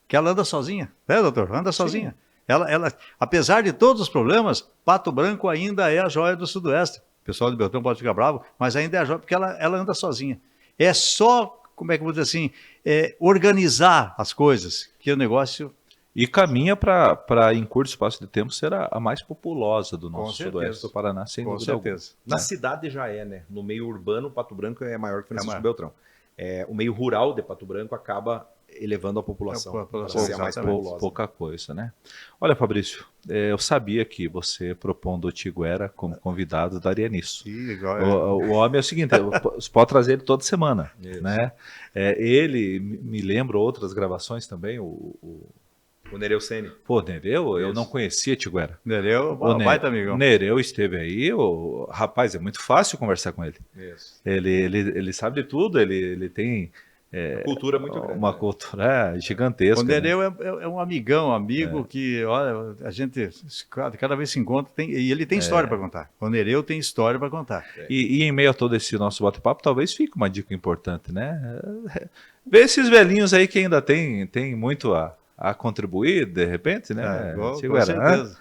que ela anda sozinha. Doutor? Anda sozinha. Ela, apesar de todos os problemas, Pato Branco ainda é a joia do Sudoeste. O pessoal de Beltrão pode ficar bravo, mas ainda é a joia, porque ela anda sozinha. É só, como é que eu vou dizer assim, organizar as coisas, que o negócio... E caminha para, em curto espaço de tempo, ser a mais populosa do nosso Sudoeste do Paraná, sem dúvida alguma. Na cidade já né? No meio urbano, Pato Branco é maior que Francisco Beltrão. O meio rural de Pato Branco acaba elevando a população. Para ser mais populosa. Pouca coisa, né? Olha, Fabrício, eu sabia que você propondo o Tiguera como convidado daria nisso. Sim, igual, o homem é o seguinte, você pode trazer ele toda semana, né? Ele, me lembro outras gravações também, o Nereu Sene. Pô, Nereu, eu não conhecia Tiguera. Nereu, baita amigão. Nereu esteve aí, rapaz, é muito fácil conversar com ele. Isso. Ele sabe de tudo, ele tem... cultura muito grande. Uma cultura gigantesca. O Nereu é um amigo que, olha, a gente cada vez se encontra e ele tem história para contar. O Nereu tem história para contar. E em meio a todo esse nosso bate-papo, talvez fique uma dica importante, né? Ver esses velhinhos aí que ainda tem muito a contribuir, de repente, né? Com certeza.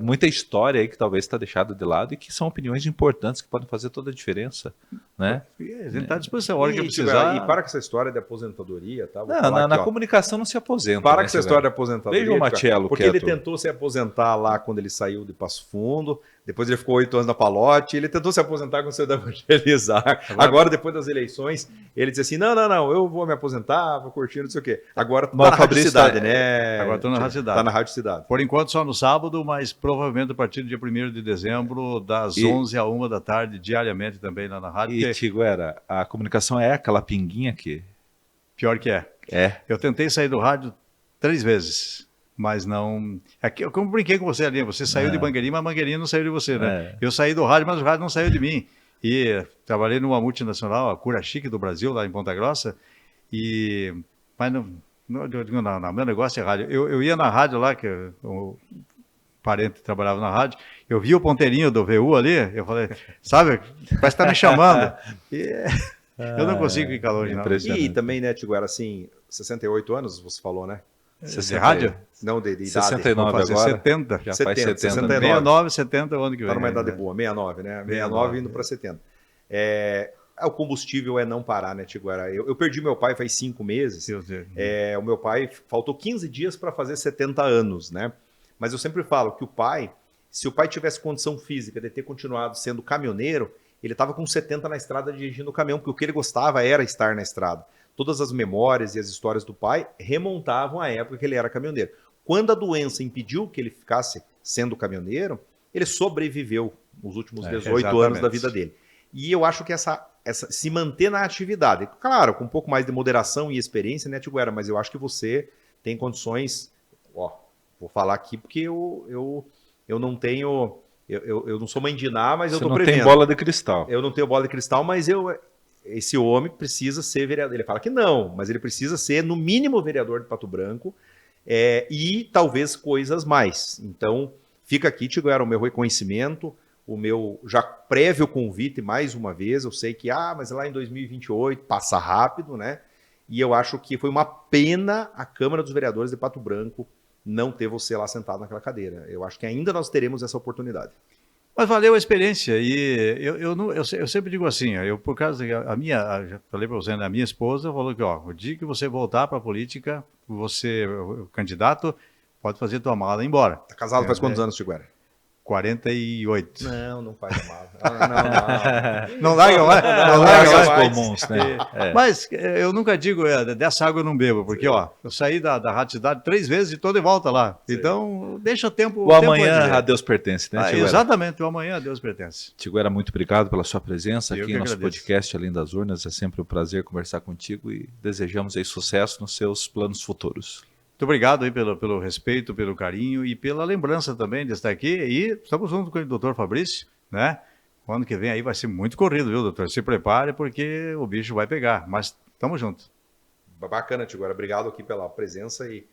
Muita história aí que talvez está deixada de lado e que são opiniões importantes que podem fazer toda a diferença, né? A gente está à disposição, a hora que precisar. E para com essa história de aposentadoria, tá? Na comunicação não se aposenta. Para com essa história de aposentadoria. Veja o Matiello porque ele tentou se aposentar lá quando ele saiu de Passo Fundo, depois ele ficou 8 anos na Palote, ele tentou se aposentar quando saiu da Evangelizar. Agora, depois das eleições, ele disse assim, não, eu vou me aposentar, vou curtir, não sei o quê. Agora tá na Rádio Cidade, né? Agora estou na Rádio Cidade. Tá na Rádio Cidade. Por enquanto só no sábado, mas provavelmente a partir do dia 1º de dezembro, das 11 a 1 da tarde, diariamente também lá na rádio. E, Tiguera, a comunicação é aquela pinguinha que... Pior que é. Eu tentei sair do rádio 3 vezes, mas não... Eu como brinquei com você ali, você saiu de Mangueirinha, mas Mangueirinha não saiu de você, né? Eu saí do rádio, mas o rádio não saiu de mim. E trabalhei numa multinacional, a Cura Chique do Brasil, lá em Ponta Grossa, mas meu negócio é rádio. Eu ia na rádio lá, que o parente trabalhava na rádio, eu vi o ponteirinho do VU ali, eu falei, sabe, parece que está me chamando. Eu não consigo ficar longe, não. E também, né, Tiguera, assim, 68 anos, você falou, né? De rádio? Não, de idade. 69 agora. 70. Já faz 70. 69, 70 o ano que vem. Está numa idade boa, 69, né? 69 indo para 70. O combustível é não parar, né, Tiguera? Eu perdi meu pai faz 5 meses. O meu pai faltou 15 dias para fazer 70 anos, né? Mas eu sempre falo que se o pai tivesse condição física de ter continuado sendo caminhoneiro, ele estava com 70 na estrada dirigindo o caminhão, porque o que ele gostava era estar na estrada. Todas as memórias e as histórias do pai remontavam à época que ele era caminhoneiro. Quando a doença impediu que ele ficasse sendo caminhoneiro, ele sobreviveu os últimos 18 anos da vida dele. E eu acho que se manter na atividade, claro, com um pouco mais de moderação e experiência, né, Tiguera? Mas eu acho que você tem condições, ó, vou falar aqui porque eu não tenho, eu não sou mãe de Ná, mas eu Você tô não prevendo. tem bola de cristal. Eu não tenho bola de cristal, mas esse homem precisa ser vereador. Ele fala que não, mas ele precisa ser, no mínimo, vereador de Pato Branco e talvez coisas mais. Então, fica aqui, Tiguera, o meu reconhecimento, o meu já prévio convite mais uma vez. Eu sei que, mas lá em 2028 passa rápido, né? E eu acho que foi uma pena a Câmara dos Vereadores de Pato Branco não ter você lá sentado naquela cadeira. Eu acho que ainda nós teremos essa oportunidade. Mas valeu a experiência. E eu sempre digo assim, por causa já falei para você, né, a minha esposa falou que, o dia que você voltar para a política, você, o candidato, pode fazer tua mala e ir embora. Tá casado faz quantos anos, Tiguera? 48. Não faz a mala. Não larga mais. Não Não larga mais mais. comuns, né? Mas eu nunca digo, dessa água eu não bebo, porque eu saí da Rádio Cidade 3 vezes e estou de volta lá. Sim. Então, deixa o tempo. O amanhã a Deus pertence, né, Tiguera? Exatamente, o amanhã a Deus pertence. Tiguera, muito obrigado pela sua presença Eu aqui que no nosso agradeço. podcast Além das Urnas. É sempre um prazer conversar contigo e desejamos aí sucesso nos seus planos futuros. Muito obrigado aí pelo respeito, pelo carinho e pela lembrança também de estar aqui. E estamos junto com o doutor Fabrício, né? O ano que vem aí vai ser muito corrido, viu, doutor? Se prepare porque o bicho vai pegar, mas estamos juntos. Bacana, Tiguera. Obrigado aqui pela presença e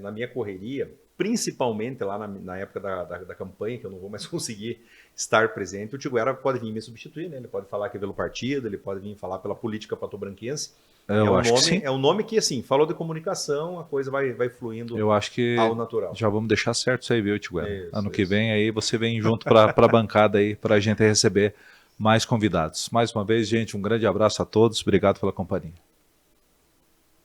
na minha correria, principalmente lá na época da campanha, que eu não vou mais conseguir estar presente, o Tiguera pode vir me substituir, né? Ele pode falar aqui pelo partido, ele pode vir falar pela política patobranquense. É um nome que, assim, falou de comunicação, a coisa vai fluindo eu acho que ao natural. Já vamos deixar certo isso aí, viu, Tiguera? Ano que Isso. vem aí você vem junto para a bancada aí, para a gente receber mais convidados. Mais uma vez, gente, um grande abraço a todos. Obrigado pela companhia.